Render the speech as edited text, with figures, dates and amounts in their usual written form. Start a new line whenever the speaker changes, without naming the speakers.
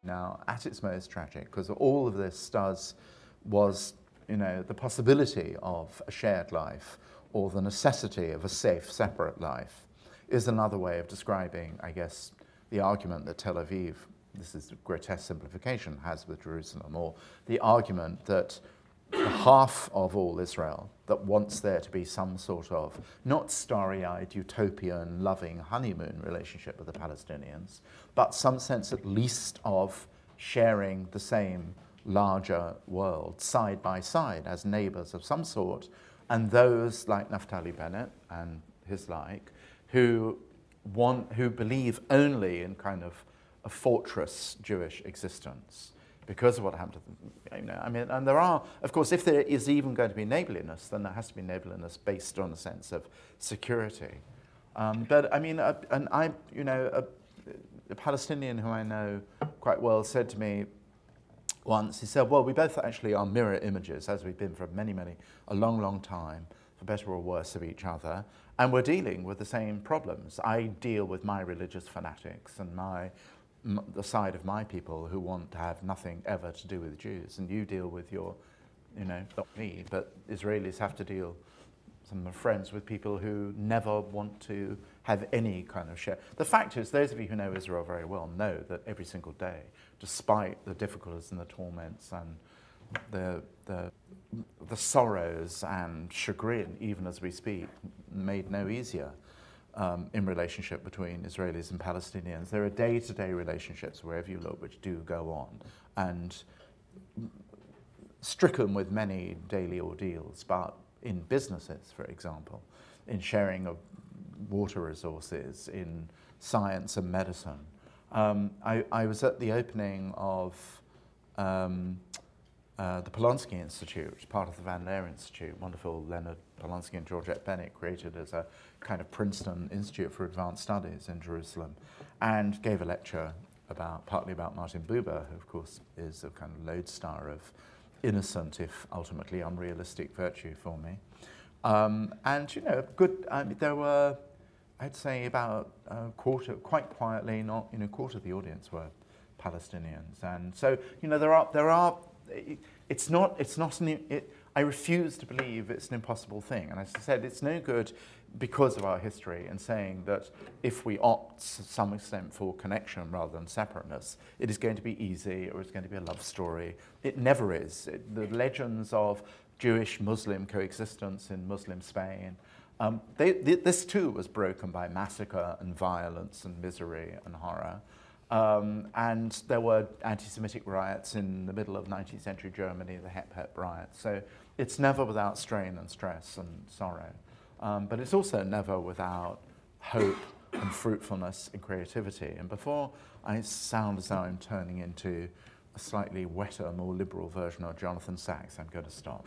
now at its most tragic, because all of this was, the possibility of a shared life or the necessity of a safe, separate life is another way of describing, I guess, the argument that Tel Aviv, this is a grotesque simplification, has with Jerusalem, or the argument that the half of all Israel that wants there to be some sort of, not starry-eyed, utopian, loving honeymoon relationship with the Palestinians, but some sense at least of sharing the same larger world side by side as neighbors of some sort, and those like Naftali Bennett and his like, who believe only in kind of a fortress Jewish existence because of what happened to them. And there are, of course, if there is even going to be neighborliness, then there has to be neighborliness based on a sense of security. But I mean, a Palestinian who I know quite well said to me once, he said, well, we both actually are mirror images, as we've been for a long, long time, for better or worse, of each other, and we're dealing with the same problems. I deal with my religious fanatics and the side of my people who want to have nothing ever to do with Jews, and you deal with your, not me, but Israelis have to deal, some of my friends, with people who never want to have any kind of share. The fact is, those of you who know Israel very well know that every single day, despite the difficulties and the torments and the sorrows and chagrin, even as we speak, made no easier in relationship between Israelis and Palestinians. There are day-to-day relationships wherever you look which do go on, and stricken with many daily ordeals, but in businesses, for example, in sharing of water resources, in science and medicine. I was at the opening of the Polonsky Institute, which is part of the Van Leer Institute, wonderful Leonard Polonsky and Georgette Bennett created as a kind of Princeton Institute for Advanced Studies in Jerusalem, and gave a lecture partly about Martin Buber, who of course is a kind of lodestar of innocent, if ultimately unrealistic, virtue for me. There were, I'd say, about a quarter, quite quietly, not a quarter of the audience were Palestinians, and so there are. I refuse to believe it's an impossible thing, and as I said, it's no good because of our history and saying that if we opt to some extent for connection rather than separateness, it is going to be easy or it's going to be a love story. It never is. The legends of Jewish-Muslim coexistence in Muslim Spain, this too was broken by massacre and violence and misery and horror. And there were anti-Semitic riots in the middle of 19th century Germany, the Hep riots. So it's never without strain and stress and sorrow. But it's also never without hope and fruitfulness and creativity. And before I sound as though I'm turning into a slightly wetter, more liberal version of Jonathan Sacks, I'm going to stop.